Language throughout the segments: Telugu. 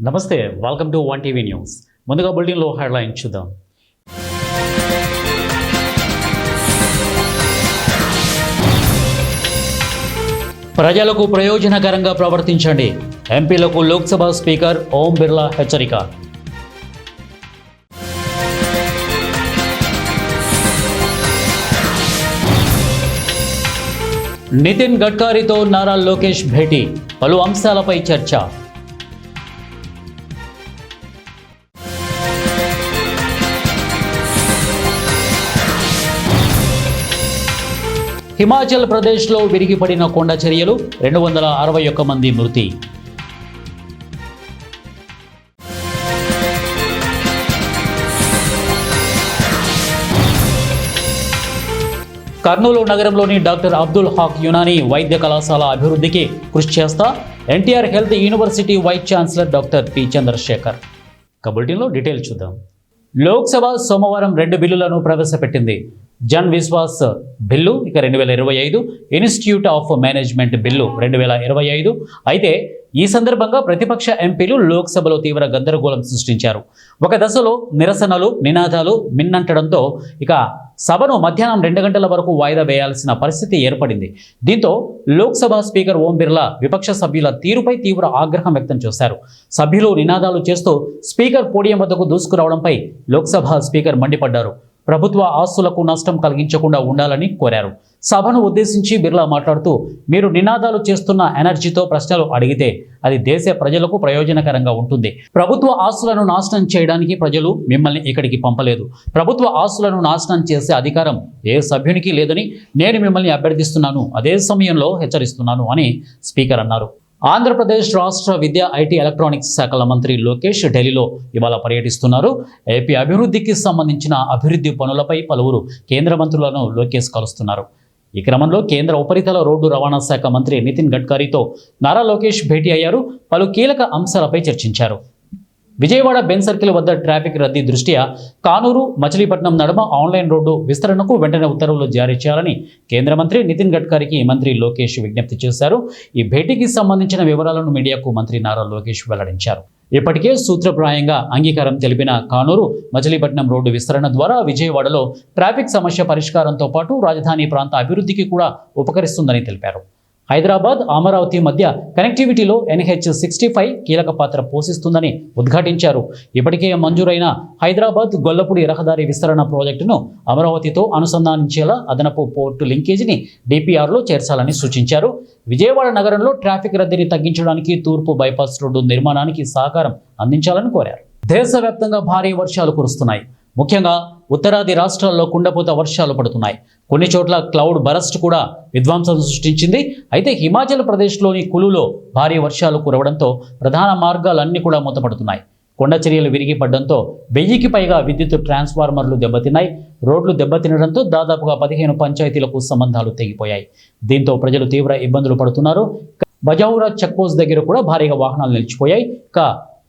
నమస్తే, welcome to one TV news. ముందుగా బులెటిన్లో హెడ్లైన్ చూద్దాం. ప్రజలకు ప్రయోజనకరంగా ప్రవర్తించండి, ఎంపీలకు లోక్సభ స్పీకర్ ఓం బిర్లా హెచ్చరిక. నితిన్ గడ్కరీతో నారా లోకేష్ భేటీ, పలు అంశాలపై చర్చ. హిమాచల్ ప్రదేశ్లో విరిగిపడిన కొండ చర్యలు, 261 మంది మృతి. కర్నూలు నగరంలోని డాక్టర్ అబ్దుల్ హాక్ యునానీ వైద్య కళాశాల అభివృద్ధికి కృషి చేస్తా NTR health university vice chancellor doctor P Chandrashekar. బులెటిన్లో డీటెయిల్ చూద్దాం. లోక్సభ సోమవారం 2 బిల్లులను ప్రవేశపెట్టింది. Jan Vishwas bill 2025, institute of management bill 2025. అయితే ఈ సందర్భంగా ప్రతిపక్ష ఎంపీలు లోక్సభలో తీవ్ర గందరగోళం సృష్టించారు. ఒక దశలో నిరసనలు, నినాదాలు మిన్నంటడంతో ఇక సభను మధ్యాహ్నం 2 గంటల వరకు వాయిదా వేయాల్సిన పరిస్థితి ఏర్పడింది. దీంతో లోక్సభ స్పీకర్ ఓం బిర్లా విపక్ష సభ్యుల తీరుపై తీవ్ర ఆగ్రహం వ్యక్తం చేశారు. సభ్యులు నినాదాలు చేస్తూ స్పీకర్ పోడియం వద్దకు దూసుకురావడంపై లోక్సభ స్పీకర్ మండిపడ్డారు. ప్రభుత్వ ఆస్తులకు నష్టం కలిగించకుండా ఉండాలని కోరారు. సభను ఉద్దేశించి బిర్లా మాట్లాడుతూ, మీరు నినాదాలు చేస్తున్న ఎనర్జీతో ప్రశ్నలు అడిగితే అది దేశ ప్రజలకు ప్రయోజనకరంగా ఉంటుంది. ప్రభుత్వ ఆస్తులను నాశనం చేయడానికి ప్రజలు మిమ్మల్ని ఇక్కడికి పంపలేదు. ప్రభుత్వ ఆస్తులను నాశనం చేసే అధికారం ఏ సభ్యునికి లేదని నేను మిమ్మల్ని అభ్యర్థిస్తున్నాను, అదే సమయంలో హెచ్చరిస్తున్నాను అని స్పీకర్ అన్నారు. ఆంధ్రప్రదేశ్ రాష్ట్ర విద్యా, ఐటీ, ఎలక్ట్రానిక్స్ శాఖల మంత్రి లోకేష్ ఢిల్లీలో ఇవాళ పర్యటిస్తున్నారు. ఏపీ అభివృద్ధికి సంబంధించిన అభివృద్ధి పనులపై పలువురు కేంద్ర మంత్రులను లోకేష్ కలుస్తున్నారు. ఈ క్రమంలో కేంద్ర ఉపరితల రోడ్డు రవాణా శాఖ మంత్రి నితిన్ గడ్కరీతో నారా లోకేష్ భేటీ అయ్యారు. పలు కీలక అంశాలపై చర్చించారు. విజయవాడ బెన్ సర్కిల్ వద్ద ట్రాఫిక్ రద్దీ దృష్ట్యా కానూరు, మచిలీపట్నం నడుమ ఆన్లైన్ రోడ్డు విస్తరణకు వెంటనే ఉత్తర్వులు జారీ చేయాలని కేంద్ర మంత్రి నితిన్ గడ్కరీకి మంత్రి లోకేష్ విజ్ఞప్తి చేశారు. ఈ భేటీకి సంబంధించిన వివరాలను మీడియాకు మంత్రి నారా లోకేష్ వెల్లడించారు. ఇప్పటికే సూత్రప్రాయంగా అంగీకారం తెలిపిన కానూరు, మచిలీపట్నం రోడ్డు విస్తరణ ద్వారా విజయవాడలో ట్రాఫిక్ సమస్య పరిష్కారంతో పాటు రాజధాని ప్రాంత అభివృద్ధికి కూడా ఉపకరిస్తుందని తెలిపారు. హైదరాబాద్, అమరావతి మధ్య కనెక్టివిటీలో NH-65 కీలక పాత్ర పోషిస్తుందని ఉద్ఘాటించారు. ఇప్పటికే మంజూరైన హైదరాబాద్ గొల్లపూడి రహదారి విస్తరణ ప్రాజెక్టును అమరావతితో అనుసంధానించేలా అదనపు పోర్టు లింకేజీని DPRలో చేర్చాలని సూచించారు. విజయవాడ నగరంలో ట్రాఫిక్ రద్దీని తగ్గించడానికి తూర్పు బైపాస్ రోడ్డు నిర్మాణానికి సహకారం అందించాలని కోరారు. దేశవ్యాప్తంగా భారీ వర్షాలు కురుస్తున్నాయి. ముఖ్యంగా ఉత్తరాది రాష్ట్రాల్లో కుండపోత వర్షాలు పడుతున్నాయి. కొన్ని చోట్ల క్లౌడ్ బరస్ట్ కూడా విధ్వంసం సృష్టించింది. అయితే హిమాచల్ ప్రదేశ్లోని కులులో భారీ వర్షాలు కురవడంతో ప్రధాన మార్గాలన్నీ కూడా మూతపడుతున్నాయి. కొండ చర్యలు విరిగిపడడంతో 1000కి పైగా విద్యుత్ ట్రాన్స్ఫార్మర్లు దెబ్బతిన్నాయి. రోడ్లు దెబ్బతినడంతో దాదాపుగా 15 పంచాయతీలకు సంబంధాలు తెగిపోయాయి. దీంతో ప్రజలు తీవ్ర ఇబ్బందులు పడుతున్నారు. బజౌరా చెక్పోస్ట్ దగ్గర కూడా భారీగా వాహనాలు నిలిచిపోయాయి.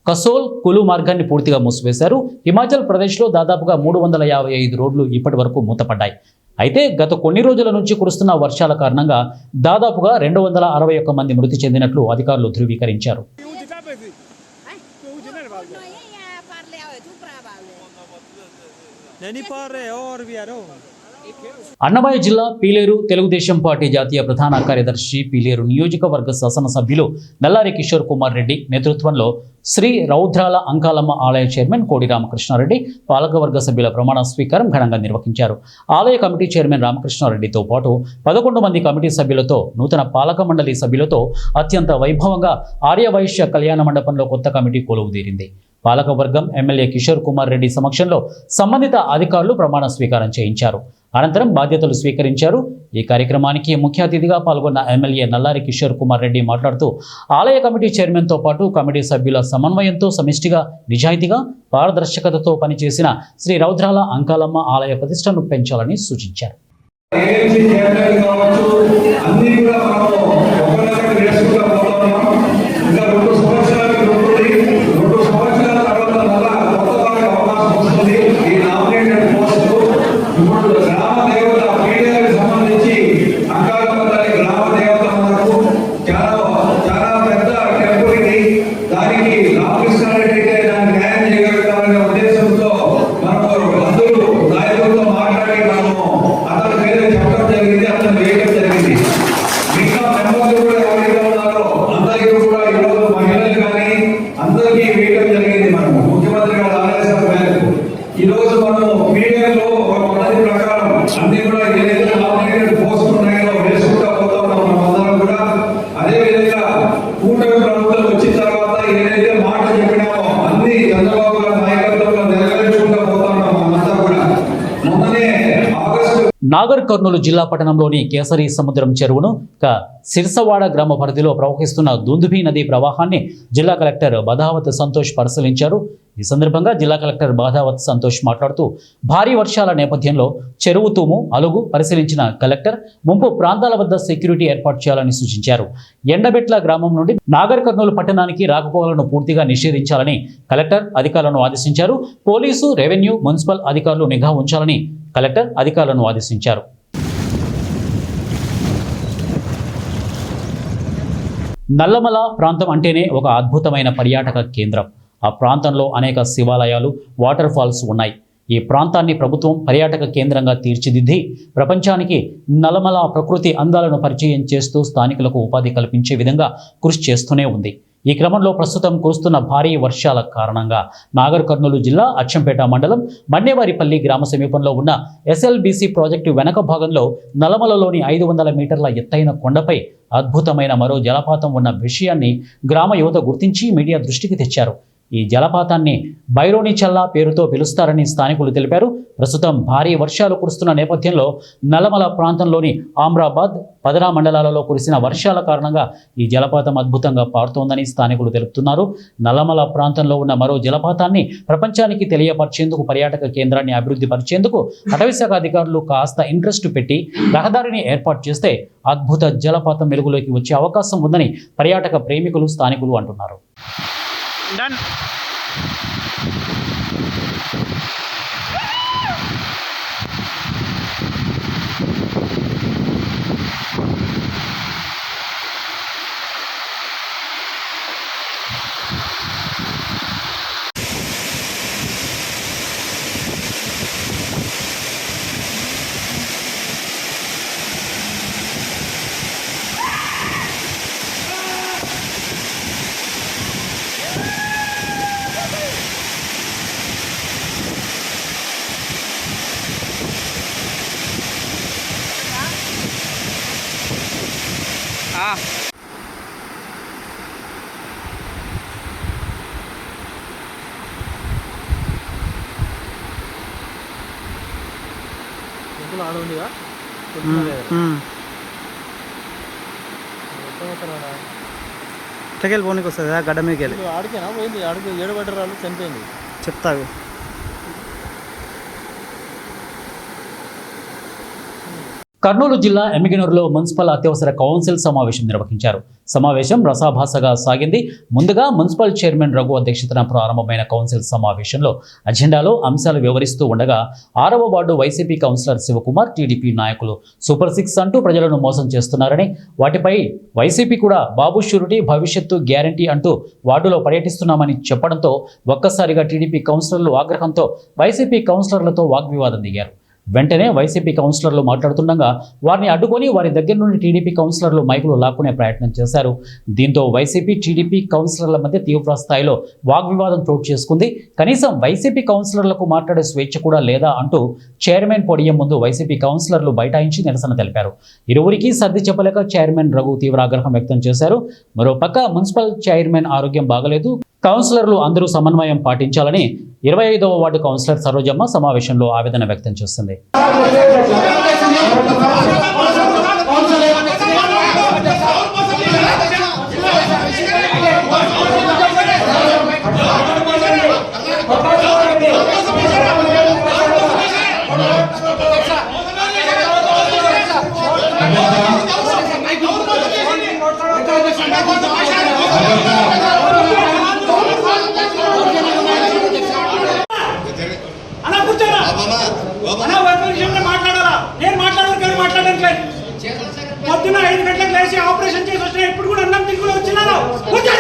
కసోల్, కులు మార్గాన్ని పూర్తిగా మూసివేశారు. హిమాచల్ ప్రదేశ్లో దాదాపుగా 355 రోడ్లు ఇప్పటి వరకు మూతపడ్డాయి. అయితే గత కొన్ని రోజుల నుంచి కురుస్తున్న వర్షాల కారణంగా దాదాపుగా 261 మంది మృతి చెందినట్లు అధికారులు ధృవీకరించారు. అన్నమయ్య జిల్లా పీలేరు తెలుగుదేశం పార్టీ జాతీయ ప్రధాన కార్యదర్శి, పీలేరు నియోజకవర్గ శాసనసభ్యులు నల్లారి కిషోర్ కుమార్ రెడ్డి నేతృత్వంలో శ్రీ రౌద్రాల అంకాలమ్మ ఆలయ చైర్మన్ కోడి రామకృష్ణారెడ్డి పాలకవర్గ సభ్యుల ప్రమాణ స్వీకారం ఘనంగా నిర్వహించారు. ఆలయ కమిటీ చైర్మన్ రామకృష్ణారెడ్డితో పాటు 11 మంది కమిటీ సభ్యులతో, నూతన పాలక మండలి సభ్యులతో అత్యంత వైభవంగా ఆర్యవైశ్య కళ్యాణ మండపంలో కొత్త కమిటీ కొలువుదీరింది. పాలకవర్గం ఎమ్మెల్యే కిషోర్ కుమార్ రెడ్డి సమక్షంలో సంబంధిత అధికారులు ప్రమాణ స్వీకారం చేయించారు. అనంతరం బాధ్యతలు స్వీకరించారు. ఈ కార్యక్రమానికి ముఖ్య అతిథిగా పాల్గొన్న ఎమ్మెల్యే నల్లారి కిషోర్ కుమార్ రెడ్డి మాట్లాడుతూ, ఆలయ కమిటీ చైర్మన్తో పాటు కమిటీ సభ్యుల సమన్వయంతో సమిష్టిగా, నిజాయితీగా, పారదర్శకతతో పనిచేసిన శ్రీ రౌద్రాల అంకాలమ్మ ఆలయ ప్రతిష్టను పెంచాలని సూచించారు. చాలా పెద్ద టెంపుల్ ఇది. దానికి రామకృష్ణ ఎంతమంది కూడా ఎవరైతే ఉన్నారో అందరికీ కూడా ఈరోజు మహిళలు కానీ అందరికీ వేయడం జరిగింది. మనము ముఖ్యమంత్రి గారి ఆదేశాల మేరకు ఈరోజు మనము మీడియాలో ఒక పద్ధతి ప్రకారం అన్ని కూడా ఏదైతే నామినేటెడ్ పోస్టులు ఉన్నాయో వేసుకుంటా పోతా ఉన్నాం మనమందరం కూడా. అదేవిధంగా కూటమి ప్రభుత్వం వచ్చిన తర్వాత ఏదైతే మాట చెప్పినామో అన్ని చంద్రబాబు గారి నాయకత్వంలో నెరవేర్చుకుంటా పోతా ఉన్నాం మనమంతా కూడా. మొన్ననే ఆగస్టు నాగర్ కర్నూలు జిల్లా పట్టణంలోని కేసరి సముద్రం చెరువును సిర్సవాడ గ్రామ పరిధిలో ప్రవహిస్తున్న దుందుభి నది ప్రవాహాన్ని జిల్లా కలెక్టర్ బదావత్ సంతోష్ పరిశీలించారు. ఈ సందర్భంగా జిల్లా కలెక్టర్ బదావత్ సంతోష్ మాట్లాడుతూ భారీ వర్షాల నేపథ్యంలో చెరువు తూము అలుగు పరిశీలించిన కలెక్టర్ ముంపు ప్రాంతాల వద్ద సెక్యూరిటీ ఏర్పాటు చేయాలని సూచించారు. ఎండబెట్ల గ్రామం నుండి నాగర్ కర్నూలు పట్టణానికి రాకపోకలను పూర్తిగా నిషేధించాలని కలెక్టర్ అధికారులను ఆదేశించారు. పోలీసు, రెవెన్యూ, మున్సిపల్ అధికారులు నిఘా ఉంచాలని కలెక్టర్ అధికారులను ఆదేశించారు. నల్లమల ప్రాంతం అంటేనే ఒక అద్భుతమైన పర్యాటక కేంద్రం. ఆ ప్రాంతంలో అనేక శివాలయాలు, వాటర్ ఫాల్స్ ఉన్నాయి. ఈ ప్రాంతాన్ని ప్రభుత్వం పర్యాటక కేంద్రంగా తీర్చిదిద్ది ప్రపంచానికి నల్లమల ప్రకృతి అందాలను పరిచయం చేస్తూ స్థానికులకు ఉపాధి కల్పించే విధంగా కృషి చేస్తూనే ఉంది. ఈ క్రమంలో ప్రస్తుతం కురుస్తున్న భారీ వర్షాల కారణంగా నాగర్ కర్నూలు జిల్లా అచ్చంపేట మండలం మన్నేవారిపల్లి గ్రామ సమీపంలో ఉన్న SLBC ప్రాజెక్టు వెనక భాగంలో నల్లమలలోని 500 మీటర్ల ఎత్తైన కొండపై అద్భుతమైన మరో జలపాతం ఉన్న విషయాన్ని గ్రామ యువత గుర్తించి మీడియా దృష్టికి తెచ్చారు. ఈ జలపాతాన్ని బైరోని చల్లా పేరుతో పిలుస్తారని స్థానికులు తెలిపారు. ప్రస్తుతం భారీ వర్షాలు కురుస్తున్న నేపథ్యంలో నల్లమల ప్రాంతంలోని ఆమ్రాబాద్, పదరా మండలాలలో కురిసిన వర్షాల కారణంగా ఈ జలపాతం అద్భుతంగా పారుతోందని స్థానికులు తెలుపుతున్నారు. నల్లమల ప్రాంతంలో ఉన్న మరో జలపాతాన్ని ప్రపంచానికి తెలియపరిచేందుకు, పర్యాటక కేంద్రాన్ని అభివృద్ధి పరిచేందుకు అటవీశాఖ అధికారులు కాస్త ఇంట్రెస్ట్ పెట్టి రహదారిని ఏర్పాటు చేస్తే అద్భుత జలపాతం వెలుగులోకి వచ్చే అవకాశం ఉందని పర్యాటక ప్రేమికులు, స్థానికులు అంటున్నారు. Done. ఇట్లకెళ్ళి పోనీకి వస్తుంది గడ్డ మీదకి వెళ్ళి ఆడికేనా పోయింది. ఆడికి 7 బట్టరాలు చనిపోయింది. చెప్తావి కర్నూలు జిల్లా ఎమ్మిగనూరులో మున్సిపల్ అత్యవసర కౌన్సిల్ సమావేశం నిర్వహించారు. సమావేశం రసాభాసగా సాగింది. ముందుగా మున్సిపల్ చైర్మన్ రఘు అధ్యక్షతన ప్రారంభమైన కౌన్సిల్ సమావేశంలో అజెండాలో అంశాలు వివరిస్తూ ఉండగా 6వ వార్డు వైసీపీ కౌన్సిలర్ శివకుమార్, టీడీపీ నాయకులు సూపర్ 6 అంటూ ప్రజలను మోసం చేస్తున్నారని, వాటిపై వైసీపీ కూడా బాబు షూరిటీ, భవిష్యత్తు గ్యారంటీ అంటూ వార్డులో పర్యటిస్తున్నామని చెప్పడంతో ఒక్కసారిగా టీడీపీ కౌన్సిలర్లు ఆగ్రహంతో వైసీపీ కౌన్సిలర్లతో వాగ్వివాదం దిగారు. వెంటనే వైసీపీ కౌన్సిలర్లు మాట్లాడుతుండగా వారిని అడ్డుకొని వారి దగ్గర నుండి టీడీపీ కౌన్సిలర్లు మైకులు లాక్కునే ప్రయత్నం చేశారు. దీంతో వైసీపీ, టీడీపీ కౌన్సిలర్ల మధ్య తీవ్ర స్థాయిలో వాగ్వివాదం చోటు చేసుకుంది. కనీసం వైసీపీ కౌన్సిలర్లకు మాట్లాడే స్వేచ్ఛ కూడా లేదా అంటూ చైర్మన్ పోడియం ముందు వైసీపీ కౌన్సిలర్లు బైఠాయించి నిరసన తెలిపారు. ఇరువురికి సర్ది చెప్పలేక చైర్మన్ రఘు తీవ్ర ఆగ్రహం వ్యక్తం చేశారు. మరోపక్క మున్సిపల్ చైర్మన్ ఆరోగ్యం బాగలేదు, కౌన్సిలర్లు అందరూ సమన్వయం పాటించాలని 25వ వార్డు కౌన్సిలర్ సరోజమ్మ సమావేశంలో ఆవేదన వ్యక్తం చేసింది. పొద్దున 5 గంటలకు లేచి ఆపరేషన్ చేసి వచ్చిన ఇప్పుడు కూడా అన్నం తిరుగులో వచ్చినాను. కూర్చో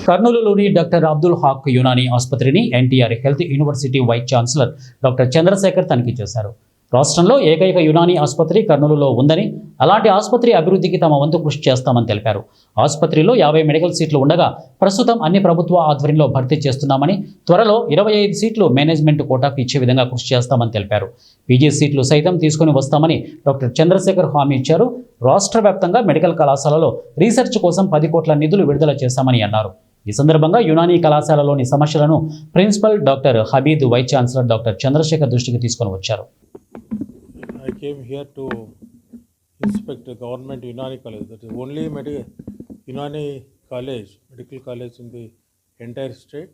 కర్నూలులోని డాక్టర్ అబ్దుల్ హాక్ యునానీ ఆసుపత్రిని NTR health university vice chancellor doctor Chandrashekar తనిఖీ చేశారు. రాష్ట్రంలో ఏకైక యునానీ ఆసుపత్రి కర్నూలులో ఉందని, అలాంటి ఆసుపత్రి అభివృద్ధికి తమ వంతు కృషి చేస్తామని తెలిపారు. ఆసుపత్రిలో 50 మెడికల్ సీట్లు ఉండగా ప్రస్తుతం అన్ని ప్రభుత్వ ఆధ్వర్యంలో భర్తీ చేస్తున్నామని, త్వరలో 25 సీట్లు మేనేజ్మెంట్ కోటాకు ఇచ్చే విధంగా కృషి చేస్తామని తెలిపారు. పీజీ సీట్లు సైతం తీసుకుని వస్తామని డాక్టర్ చంద్రశేఖర్ హామీ ఇచ్చారు. రాష్ట్ర వ్యాప్తంగా మెడికల్ కళాశాలలో రీసెర్చ్ కోసం 10 కోట్ల నిధులు విడుదల చేశామని అన్నారు. ఈ సందర్భంగా యునానీ కళాశాలలోని సమస్యలను principal doctor Habeed, vice chancellor doctor Chandrashekar దృష్టికి తీసుకొని వచ్చారు. I came here to inspect the government Unani College. That is only Unani College, medical college in the entire state.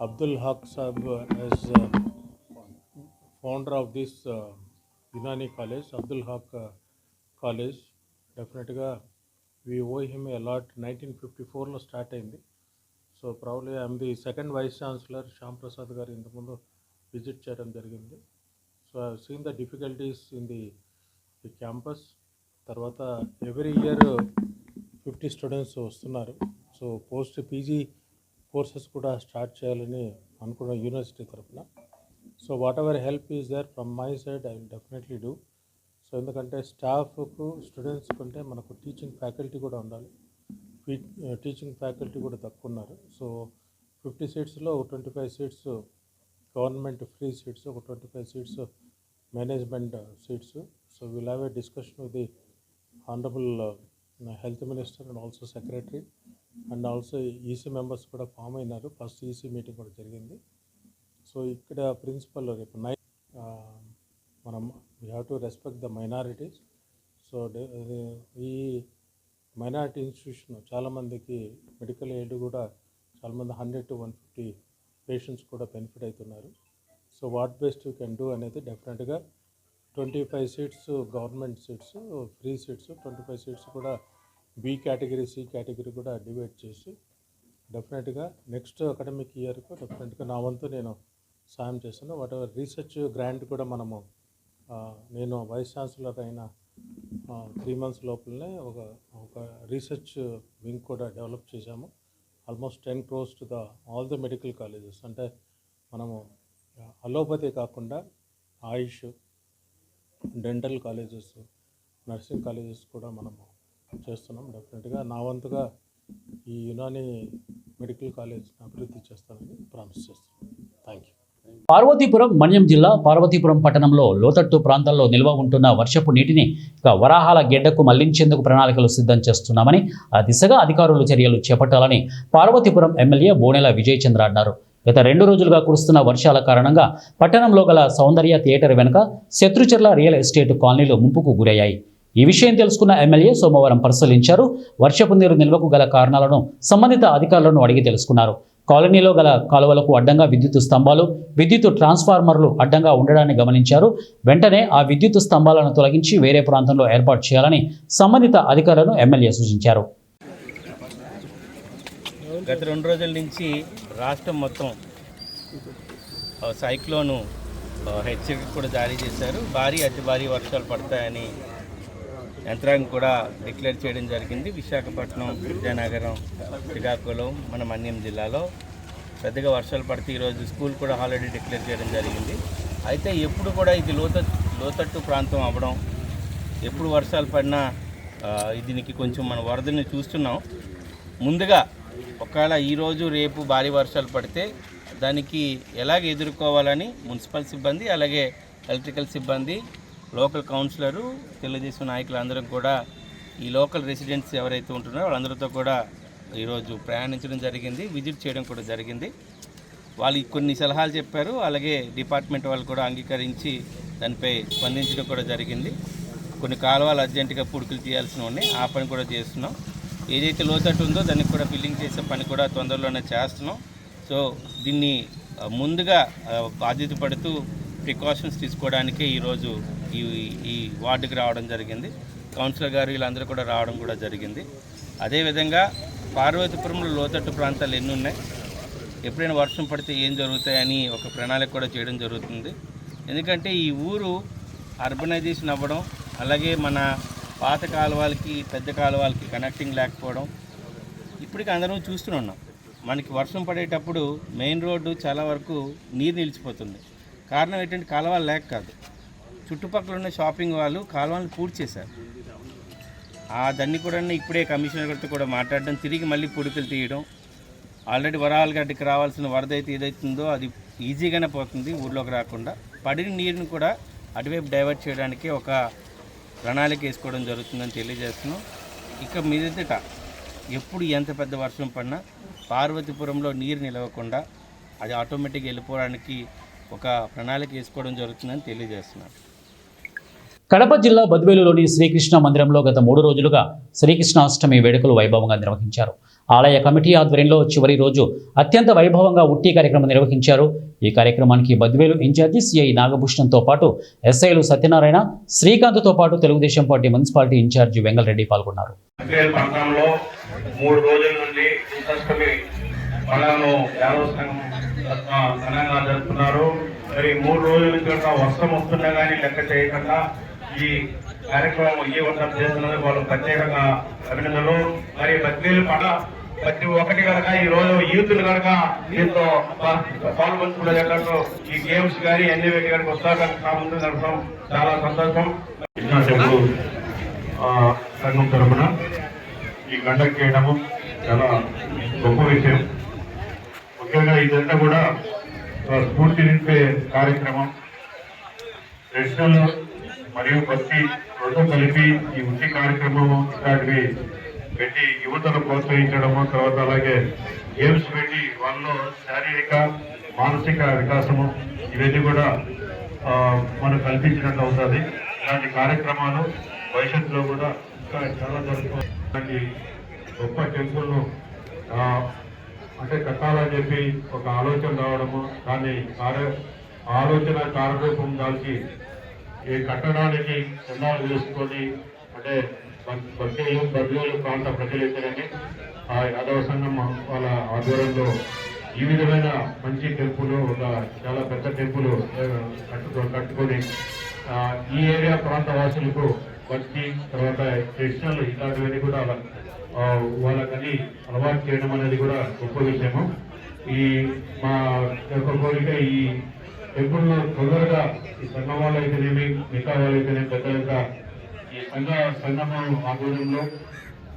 Abdul Haq Sahab as founder of this Unani College, Abdul Haq College. Definitely, we owe him a lot. 1954 start అయింది. So probably I am the second vice chancellor. Shyam Prasad garu ఇంత ముందు విజిట్ చేయడం జరిగింది. So I have seen the difficulties in the campus. తర్వాత every year 50 స్టూడెంట్స్ వస్తున్నారు. సో పోస్ట్ పీజీ కోర్సెస్ కూడా స్టార్ట్ చేయాలని అనుకున్న యూనివర్సిటీ తరఫున. So whatever help is there from my side I will definitely do. So ఎందుకంటే స్టాఫ్కు స్టూడెంట్స్ కంటే మనకు టీచింగ్ ఫ్యాకల్టీ కూడా ఉండాలి. టీచింగ్ ఫ్యాకల్టీ కూడా తక్కువ ఉన్నారు. So 50 సీట్స్లో 25 seats government free seats, ఒక 25 seats management seats. So will have a discussion with the honourable health minister and also secretary and also EC members కూడా ఫామ్ అయినారు. ఫస్ట్ ఈసీ మీటింగ్ కూడా జరిగింది. సో ఇక్కడ ప్రిన్సిపల్ రేపు నైట్ మనం we have to respect the minorities. So ఈ మైనారిటీ ఇన్స్టిట్యూషన్ చాలామందికి మెడికల్ ఎయిడ్ కూడా చాలామంది 100 to 150 పేషెంట్స్ కూడా బెనిఫిట్ అవుతున్నారు. So what best you can do అనేది డెఫినెట్గా 25 seats government seats, free seats 25 seats కూడా బి కేటగిరీ, సి కేటగిరీ కూడా డివైడ్ చేసి డెఫినెట్గా నెక్స్ట్ అకాడమిక్ ఇయర్కు డెఫినెట్గా నా వంతు నేను సాయం చేస్తాను. వాట్ ఎవర్ రీసెర్చ్ గ్రాంట్ కూడా మనము నేను వైస్ ఛాన్సలర్ అయిన 3 months లోపలనే ఒక రీసెర్చ్ వింగ్ కూడా డెవలప్ చేశాము. Almost 10 crores to all the medical colleges. అంటే మనము అలోపతి కాకుండా ఆయుష్, డెంటల్ కాలేజెస్, నర్సింగ్ కాలేజెస్ కూడా మనము చేస్తున్నాం. డెఫినెట్గా నా వంతుగా ఈ యునానీ మెడికల్ కాలేజ్ అభివృద్ధి చేస్తానని ప్రామిస్ చేస్తున్నాను. Thank you. పార్వతీపురం మన్యం జిల్లా పార్వతీపురం పట్టణంలో లోతట్టు ప్రాంతాల్లో నిల్వ ఉంటున్న వర్షపు నీటిని వరాహాల గెడ్డకు మళ్లించేందుకు ప్రణాళికలు సిద్ధం చేస్తున్నామని, ఆ దిశగా అధికారులు చర్యలు చేపట్టాలని పార్వతీపురం ఎమ్మెల్యే బోనెల విజయ్ చంద్ర అన్నారు. గత 2 రోజులుగా కురుస్తున్న వర్షాల కారణంగా పట్టణంలో గల సౌందర్య థియేటర్ వెనుక శత్రుచర్ల రియల్ ఎస్టేట్ కాలనీలు ముంపుకు గురయ్యాయి. ఈ విషయం తెలుసుకున్న ఎమ్మెల్యే సోమవారం పరిశీలించారు. వర్షపు నీరు నిల్వకు గల కారణాలను సంబంధిత అధికారులను అడిగి తెలుసుకున్నారు. కాలనీలో గల కాలువలకు అడ్డంగా విద్యుత్ స్తంభాలు, విద్యుత్ ట్రాన్స్ఫార్మర్లు అడ్డంగా ఉండడాన్ని గమనించారు. వెంటనే ఆ విద్యుత్ స్తంభాలను తొలగించి వేరే ప్రాంతంలో ఏర్పాటు చేయాలని సంబంధిత అధికారులను ఎమ్మెల్యే సూచించారు. గత 2 రోజుల నుంచి రాష్ట్రం మొత్తం సైక్లోను హెచ్చరిక కూడా జారీ చేశారు. అతి భారీ వర్షాలు పడతాయని యంత్రాంగం కూడా డిక్లేర్ చేయడం జరిగింది. విశాఖపట్నం, విజయనగరం, శ్రీకాకుళం, మన మన్యం జిల్లాలో పెద్దగా వర్షాలు పడితే ఈరోజు స్కూల్ కూడా ఆల్రెడీ డిక్లేర్ చేయడం జరిగింది. అయితే ఎప్పుడు కూడా ఇది లోతట్టు ప్రాంతం అవ్వడం, ఎప్పుడు వర్షాలు పడినా దీనికి కొంచెం మన వరదని చూస్తున్నాం. ముందుగా ఒకవేళ ఈరోజు రేపు భారీ వర్షాలు పడితే దానికి ఎలాగ ఎదుర్కోవాలని మున్సిపల్ సిబ్బంది, అలాగే ఎలక్ట్రికల్ సిబ్బంది, లోకల్ కౌన్సిలరు, తెలుగుదేశం నాయకులు అందరం కూడా ఈ లోకల్ రెసిడెంట్స్ ఎవరైతే ఉంటున్నారో వాళ్ళందరితో కూడా ఈరోజు ప్రయాణించడం జరిగింది, విజిట్ చేయడం కూడా జరిగింది. వాళ్ళు కొన్ని సలహాలు చెప్పారు, అలాగే డిపార్ట్మెంట్ వాళ్ళు కూడా అంగీకరించి దానిపై స్పందించడం కూడా జరిగింది. కొన్ని కాలువలు అర్జెంటుగా పుడుకులు తీయాల్సిన ఉన్నాయి, ఆ పని కూడా చేస్తున్నాం. ఏదైతే లోతట్టు ఉందో దానికి కూడా ఫిల్లింగ్ చేసే పని కూడా తొందరలోనే చేస్తున్నాం. సో దీన్ని ముందుగా బాధ్యత పడుతూ ప్రికాషన్స్ తీసుకోవడానికే ఈరోజు ఈ వార్డుకి రావడం జరిగింది. కౌన్సిలర్ గారు వీళ్ళందరూ కూడా రావడం కూడా జరిగింది. అదేవిధంగా పార్వతీపురంలో లోతట్టు ప్రాంతాలు ఎన్ని ఉన్నాయి, ఎప్పుడైనా వర్షం పడితే ఏం జరుగుతాయని ఒక ప్రణాళిక కూడా చేయడం జరుగుతుంది. ఎందుకంటే ఈ ఊరు అర్బనైజేషన్ అవ్వడం, అలాగే మన పాత కాలువలకి పెద్ద కాలువలకి కనెక్టింగ్ లేకపోవడం ఇప్పటికీ అందరం చూస్తున్నాం. మనకి వర్షం పడేటప్పుడు మెయిన్ రోడ్డు చాలా వరకు నీరు నిలిచిపోతుంది. కారణం ఏంటంటే కాలువలు లేక కాదు, చుట్టుపక్కల ఉన్న షాపింగ్ వాళ్ళు కాలువలను పూర్తి చేశారు. దాన్ని కూడా ఇప్పుడే కమిషనర్ గారితో కూడా మాట్లాడడం, తిరిగి మళ్ళీ పుడికలు తీయడం. ఆల్రెడీ వరాలగడ్డకి రావాల్సిన వరద అయితే ఏదైతుందో అది ఈజీగానే పోతుంది, ఊర్లోకి రాకుండా. పడిన నీరుని కూడా అటువైపు డైవర్ట్ చేయడానికి ఒక ప్రణాళిక వేసుకోవడం జరుగుతుందని తెలియజేస్తున్నాం. ఇక మీదట ఎప్పుడు ఎంత పెద్ద వర్షం పడినా పార్వతీపురంలో నీరు నిలవకుండా అది ఆటోమేటిక్గా వెళ్ళిపోవడానికి ఒక ప్రణాళిక వేసుకోవడం జరుగుతుందని తెలియజేస్తున్నాను. కడప జిల్లా బద్వేలులోని శ్రీకృష్ణ మందిరంలో గత 3 రోజులుగా శ్రీకృష్ణాష్టమి వేడుకలు వైభవంగా నిర్వహించారు. ఆలయ కమిటీ ఆధ్వర్యంలో చివరి రోజు అత్యంత వైభవంగా ఉట్టి కార్యక్రమం నిర్వహించారు. ఈ కార్యక్రమానికి బద్వేలు ఇన్ఛార్జి సిఐ నాగభూషణంతో పాటు ఎస్ఐలు సత్యనారాయణ, శ్రీకాంత్తో పాటు Telugu Desam party municipality incharge Vengalareddy పాల్గొన్నారు. 3 రోజుల నుండి కృష్ణాష్టమి పండుగను ఘనంగా జరుపుతున్నారు. మరి 3 రోజుల నుంచి వర్షం వస్తున్నా కానీ లెక్క చేయకుండా ఈ కార్యక్రమం విజయవంతం చేస్తున్నందుకు వాళ్ళు ప్రత్యేకంగా అభినందనలు. మరి బద్వేలు ప్రతి ఒక్కటి కనుక ఈ రోజు యూత్లు కనుక దీంతో పాల్గొంటున్నట్టు ఈ గేమ్స్ కానీ అన్ని వేటి కనుక వస్తారు ముందు నడపడం చాలా సంతోషం. కృష్ణాష్టమి సంఘం తరఫున ఈ కండక్ట్ చేయడము చాలా గొప్ప విషయం. ముఖ్యంగా ఇదంతా కూడా స్ఫూర్తి నింపే కార్యక్రమం. ట్రెడిషనల్ మరియు భక్తి రెండు కలిపి ఈ ఉట్టి కార్యక్రమం ఇలాంటివి పెట్టి యువతను ప్రోత్సహించడము, తర్వాత అలాగే గేమ్స్ పెట్టి వాళ్ళలో శారీరక మానసిక వికాసము ఇవన్నీ కూడా మనం కల్పించినట్టు అవుతుంది. ఇలాంటి కార్యక్రమాలు భవిష్యత్తులో కూడా ఇంకా చాలా జరుగుతుంది. గొప్ప టెంపుల్ను అంటే కట్టాలని చెప్పి ఒక ఆలోచన రావడము, దాన్ని ఆలోచన కార్యరూపం దాల్చి ఈ కట్టడానికి చందాలు వేసుకొని అంటే బద్వేలు ప్రాంత ప్రజలైతేనే యాదవ సంఘం వాళ్ళ ఆధ్వర్యంలో ఈ విధమైన మంచి టెంపుల్, ఒక చాలా పెద్ద టెంపుల్ కట్టుకొని ఈ ఏరియా ప్రాంత వాసులకు భక్తి, తర్వాత ట్రెడిషనల్ ఇలాంటివన్నీ కూడా వాళ్ళకని అలవాటు చేయడం అనేది కూడా గొప్ప విషయము. ఈ మా యొక్క కోరిక ఈ టెంపుల్లో తొందరగా ఈ సంఘం వాళ్ళు అయితేనేమి, మిగతా వాళ్ళు అయితేనేమి పెద్దలుగా ఈ సంఘం ఆధ్వర్యంలో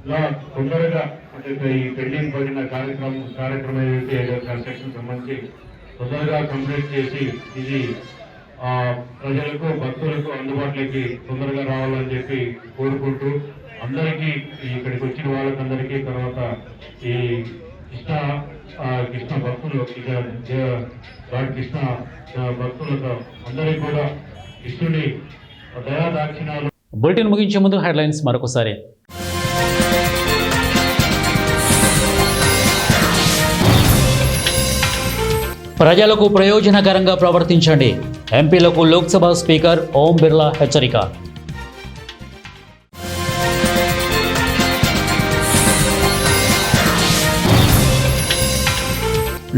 ఇలా తొందరగా అంటే ఈ పెండింగ్ పడిన కార్యక్రమం ఏదైతే కన్స్ట్రక్షన్ సంబంధించి తొందరగా కంప్లీట్ చేసి ఇది ప్రజలకు, భక్తులకు అందుబాటులోకి తొందరగా రావాలని చెప్పి కోరుకుంటూ అందరికీ ఇక్కడికి వచ్చిన వాళ్ళకందరికీ, తర్వాత ఈ కృష్ణ భక్తులు కృష్ణ భక్తులతో అందరికీ కూడా కృష్ణుని దయాదాక్షిణాలు. బులెటిన్ ముగించే ముందు హెడ్లైన్స్ మరొకసారి. ప్రజలకు ప్రయోజనకరంగా ప్రవర్తించండి, ఎంపీలకు లోక్సభ స్పీకర్ ఓం బిర్లా హెచ్చరిక.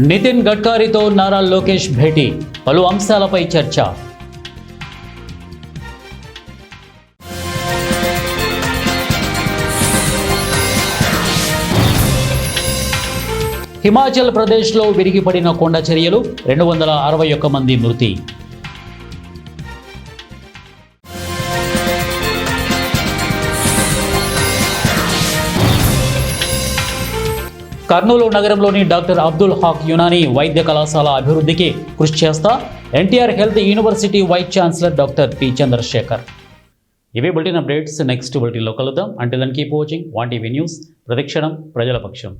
నితిన్ గడ్కరీతో నారా లోకేష్ భేటీ, పలు అంశాలపై చర్చ. హిమాచల్ ప్రదేశ్లో విరిగిపడిన కొండ చర్యలు, 261 మంది మృతి. కర్నూలు నగరంలోని డాక్టర్ అబ్దుల్ హాక్ యునానీ వైద్య కళాశాల అభివృద్ధికి కృషి చేస్తా NTR health university vice chancellor doctor P Chandrashekar. ఇవే బులెటిన్ అప్డేట్స్. నెక్స్ట్ బులెటిన్లో కలుద్దాం. Until then keep watching 1TV news. ప్రతిక్షణం ప్రజల పక్షం.